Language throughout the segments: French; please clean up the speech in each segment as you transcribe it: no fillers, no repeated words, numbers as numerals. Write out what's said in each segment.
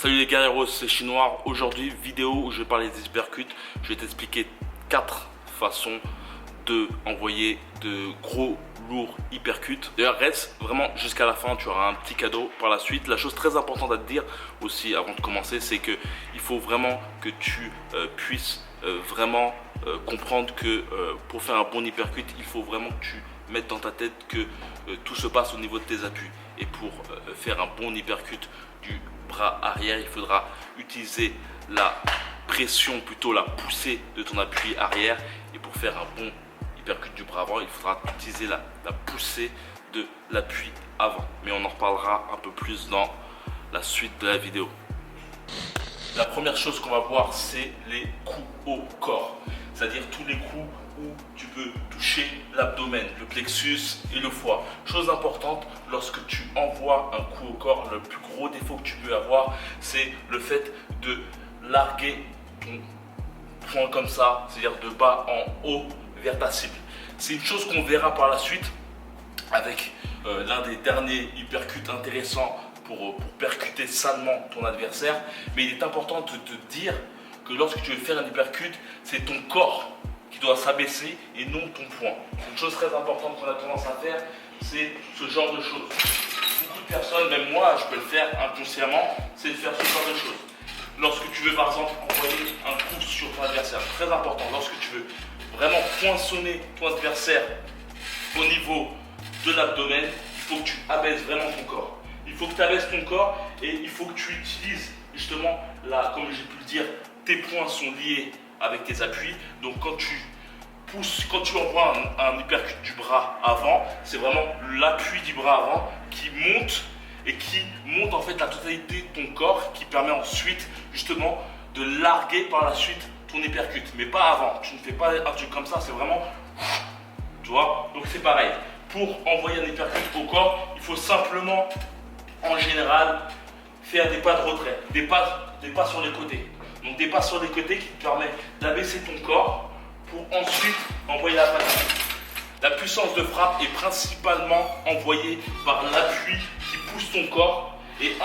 Salut les guerreros, c'est Chinois. Aujourd'hui, vidéo où je vais parler des hypercutes. Je vais t'expliquer 4 façons de envoyer de gros, lourds hypercutes. D'ailleurs, reste vraiment jusqu'à la fin, tu auras un petit cadeau par la suite. La chose très importante à te dire aussi avant de commencer, c'est que il faut vraiment que tu puisses vraiment comprendre que pour faire un bon hypercute, il faut vraiment que tu mettes dans ta tête que tout se passe au niveau de tes appuis. Et pour faire un bon hypercute du bras arrière, il faudra utiliser la pression, plutôt la poussée de ton appui arrière. Et pour faire un bon hypercute du bras avant, il faudra utiliser la poussée de l'appui avant. Mais on en reparlera un peu plus dans la suite de la vidéo. La première chose qu'on va voir, c'est les coups au corps. C'est-à-dire tous les coups où tu peux toucher l'abdomen, le plexus et le foie. Chose importante, lorsque tu envoies un coup au corps, le plus gros défaut que tu peux avoir, c'est le fait de larguer ton poing comme ça, c'est-à-dire de bas en haut vers ta cible. C'est une chose qu'on verra par la suite avec l'un des derniers hypercutes intéressants pour percuter salement ton adversaire. Mais il est important de te dire que lorsque tu veux faire un hypercute, c'est ton corps qui doit s'abaisser et non ton poing. Une chose très importante qu'on a tendance à faire, c'est ce genre de choses. Beaucoup de personnes, même moi, je peux le faire inconsciemment, c'est de faire ce genre de choses. Lorsque tu veux par exemple envoyer un coup sur ton adversaire, très important, lorsque tu veux vraiment poinçonner ton adversaire au niveau de l'abdomen, il faut que tu abaisses vraiment ton corps. Il faut que tu abaisses ton corps et il faut que tu utilises justement, là, comme j'ai pu le dire, tes poings sont liés avec tes appuis. Donc quand tu pousses, quand tu envoies un hypercute du bras avant, c'est vraiment l'appui du bras avant qui monte et qui monte en fait la totalité de ton corps, qui permet ensuite justement de larguer par la suite ton hypercute. Mais pas avant, tu ne fais pas un truc comme ça, c'est vraiment, tu vois. Donc c'est pareil, pour envoyer un hypercute au corps, il faut simplement en général faire des pas de retrait, des pas sur les côtés. Donc des pas sur les côtés qui te permettent d'abaisser ton corps pour ensuite envoyer la patate. La puissance de frappe est principalement envoyée par l'appui qui pousse ton corps et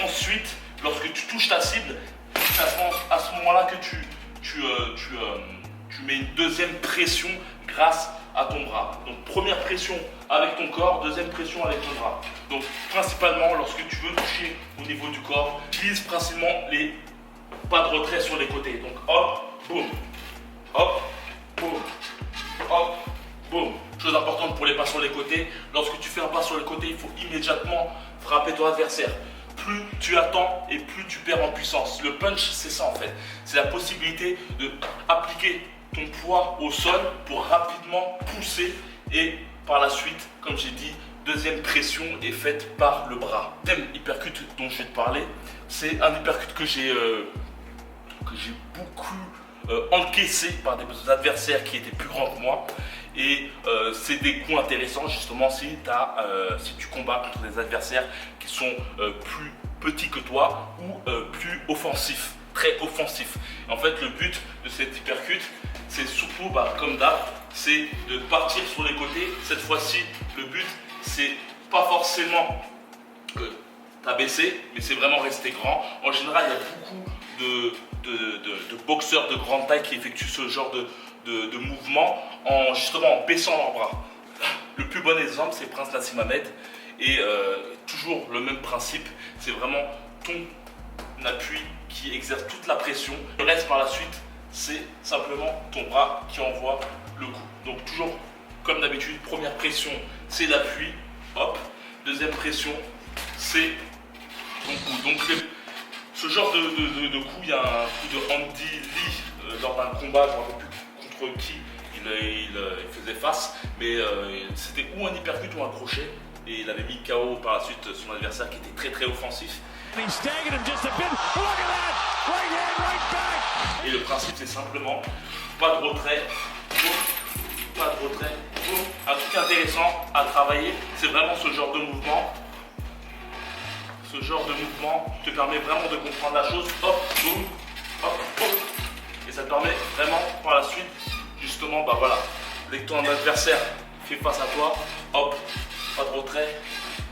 ensuite, lorsque tu touches ta cible, c'est à ce moment-là que tu mets une deuxième pression grâce à ton bras. Donc première pression avec ton corps, deuxième pression avec ton bras. Donc principalement lorsque tu veux toucher au niveau du corps, utilise principalement les pas de retrait sur les côtés. Donc hop, boum, hop, boum, hop, boum. Chose importante pour les pas sur les côtés, lorsque tu fais un pas sur les côtés, il faut immédiatement frapper ton adversaire. Plus tu attends et plus tu perds en puissance. Le punch, c'est ça en fait. C'est la possibilité d'appliquer ton poids au sol pour rapidement pousser et par la suite, comme j'ai dit, deuxième pression est faite par le bras. Deuxième hypercute dont je vais te parler, c'est un hypercute que j'ai beaucoup encaissé par des adversaires qui étaient plus grands que moi. Et c'est des coups intéressants justement si tu combats contre des adversaires qui sont plus petits que toi ou plus offensifs, très offensifs. En fait, le but de cet hypercute, c'est surtout, comme d'hab, c'est de partir sur les côtés. Cette fois-ci, le but, c'est pas forcément t'abaisser, mais c'est vraiment rester grand. En général, il y a beaucoup de boxeurs de grande taille qui effectuent ce genre de mouvement justement en baissant leurs bras. Le plus bon exemple, c'est Prince Nassim Hamed. Et toujours le même principe, c'est vraiment ton appui qui exerce toute la pression. Le reste par la suite, c'est simplement ton bras qui envoie le coup. Donc toujours comme d'habitude, première pression, c'est l'appui, hop. Deuxième pression, c'est ton coup. Donc ce genre de coup, il y a un coup de Andy Lee lors d'un combat, je ne me rappelle plus contre qui il faisait face, mais c'était ou un hypercute ou un crochet, et il avait mis KO par la suite son adversaire qui était très très offensif. Et le principe, c'est simplement pas de retrait, boum, pas de retrait, boum. Un truc intéressant à travailler, c'est vraiment ce genre de mouvement. Ce genre de mouvement te permet vraiment de comprendre la chose. Hop, boum, hop, hop. Et ça te permet vraiment par la suite, justement, voilà, dès que ton adversaire fait face à toi, hop, pas de retrait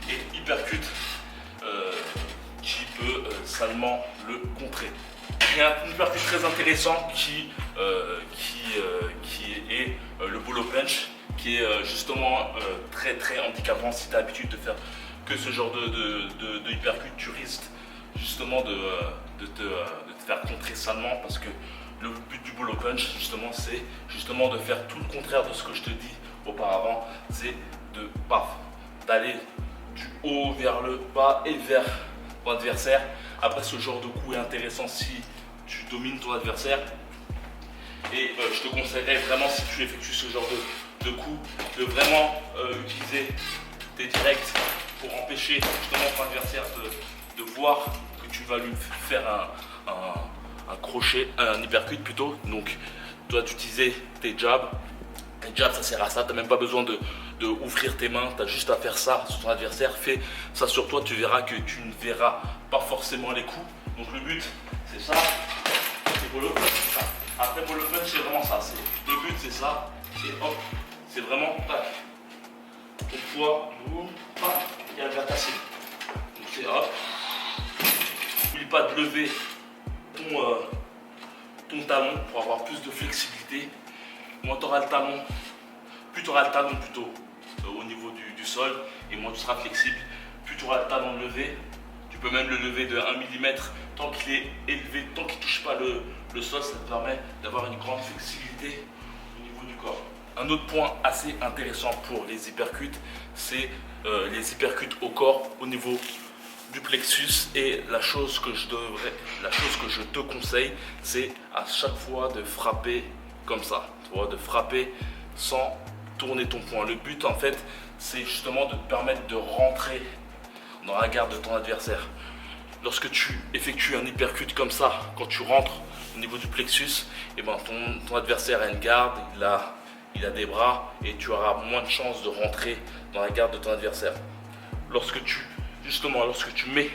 et hypercute qui peut peut salement le contrer. Il y a un hypercut très intéressant qui est le bolo punch, qui est justement très handicapant. Si tu as l'habitude de faire que ce genre de hypercut, tu risques justement de te faire contrer salement, parce que le but du bolo punch justement, c'est justement de faire tout le contraire de ce que je te dis auparavant. C'est d'aller du haut vers le bas et vers ton adversaire. Après, ce genre de coup est intéressant si tu domines ton adversaire, et je te conseillerais vraiment, si tu effectues ce genre de coup, de vraiment utiliser tes directs pour empêcher justement ton adversaire de voir que tu vas lui faire un crochet, un hypercut plutôt. Donc tu dois utiliser tes jabs. Les jabs, ça sert à ça, tu n'as même pas besoin de ouvrir tes mains, tu as juste à faire ça sur ton adversaire. Fais ça sur toi, tu verras que tu ne verras pas forcément les coups. Donc le but, c'est ça, c'est bolo punch, c'est ça. Après bolo punch, c'est vraiment ça, le but c'est ça, et hop, c'est vraiment tac. Une fois, boum, paf, il y a déjà tassé. Donc c'est hop. N'oublie pas de lever ton talon pour avoir plus de flexibilité. Moins tu auras le talon, plus tu auras le talon plutôt au niveau du sol, et moins tu seras flexible, plus tu auras le talon levé. Tu peux même le lever de 1 mm tant qu'il est élevé, tant qu'il ne touche pas le sol, ça te permet d'avoir une grande flexibilité au niveau du corps. Un autre point assez intéressant pour les hypercuts, c'est les hypercuts au corps au niveau du plexus. Et la chose que je te conseille, c'est à chaque fois de frapper comme ça, tu vois, de frapper sans tourner ton poing. Le but en fait, c'est justement de te permettre de rentrer dans la garde de ton adversaire. Lorsque tu effectues un hypercut comme ça, quand tu rentres au niveau du plexus, et ben ton adversaire a une garde, il a des bras, et tu auras moins de chances de rentrer dans la garde de ton adversaire. Lorsque tu mets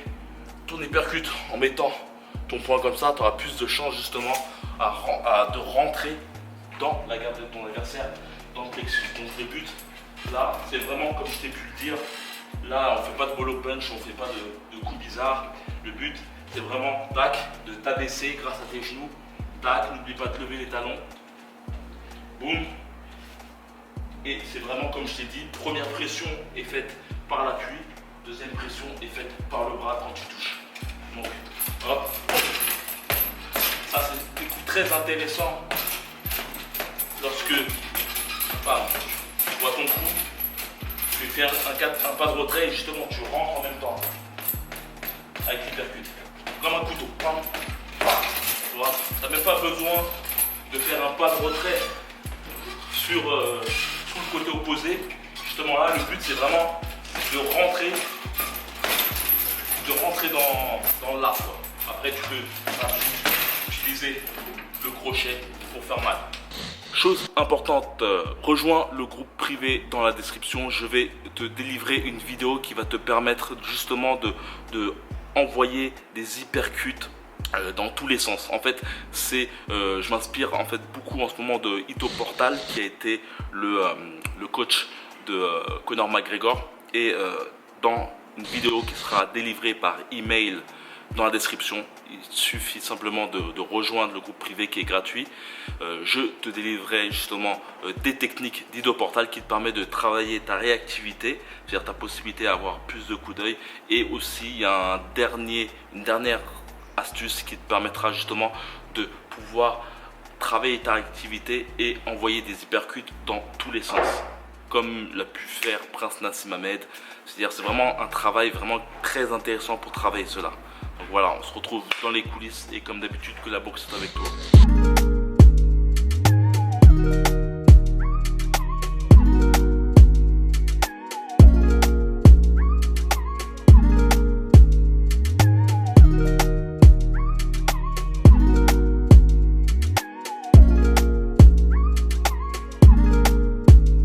ton hypercut en mettant ton poing comme ça, tu auras plus de chances justement de rentrer dans la garde de ton adversaire, dans le plexus. Donc le but là, c'est vraiment, comme je t'ai pu le dire, là on ne fait pas de bolo punch, on ne fait pas de coups bizarres. Le but, c'est vraiment tac, de t'abaisser grâce à tes genoux, tac, n'oublie pas de lever les talons, boum. Et c'est vraiment comme je t'ai dit, première pression est faite par l'appui, deuxième pression est faite par le bras quand tu touches. Donc hop, ça c'est des coups très intéressants lorsque tu vois ton coup, tu fais un pas de retrait et justement tu rentres en même temps avec l'hypercut, comme un couteau. Tu vois, tu n'as même pas besoin de faire un pas de retrait sur le côté opposé. Justement là, le but c'est vraiment de rentrer dans l'arbre. Après tu peux utiliser le crochet pour faire mal. Chose importante, rejoins le groupe privé dans la description. Je vais te délivrer une vidéo qui va te permettre justement de envoyer des hypercuts dans tous les sens. En fait, je m'inspire en fait beaucoup en ce moment de Ito Portal, qui a été le coach de Conor McGregor, et dans une vidéo qui sera délivrée par email dans la description, il suffit simplement de rejoindre le groupe privé qui est gratuit. Je te délivrerai justement des techniques d'Ito Portal qui te permet de travailler ta réactivité, c'est-à-dire ta possibilité à avoir plus de coups d'œil, et aussi il y a une dernière astuce qui te permettra justement de pouvoir travailler ta réactivité et envoyer des hypercuts dans tous les sens, comme l'a pu faire Prince Naseem Hamed. C'est-à-dire c'est vraiment un travail vraiment très intéressant pour travailler cela. Donc voilà, on se retrouve dans les coulisses et comme d'habitude que la boxe est avec toi.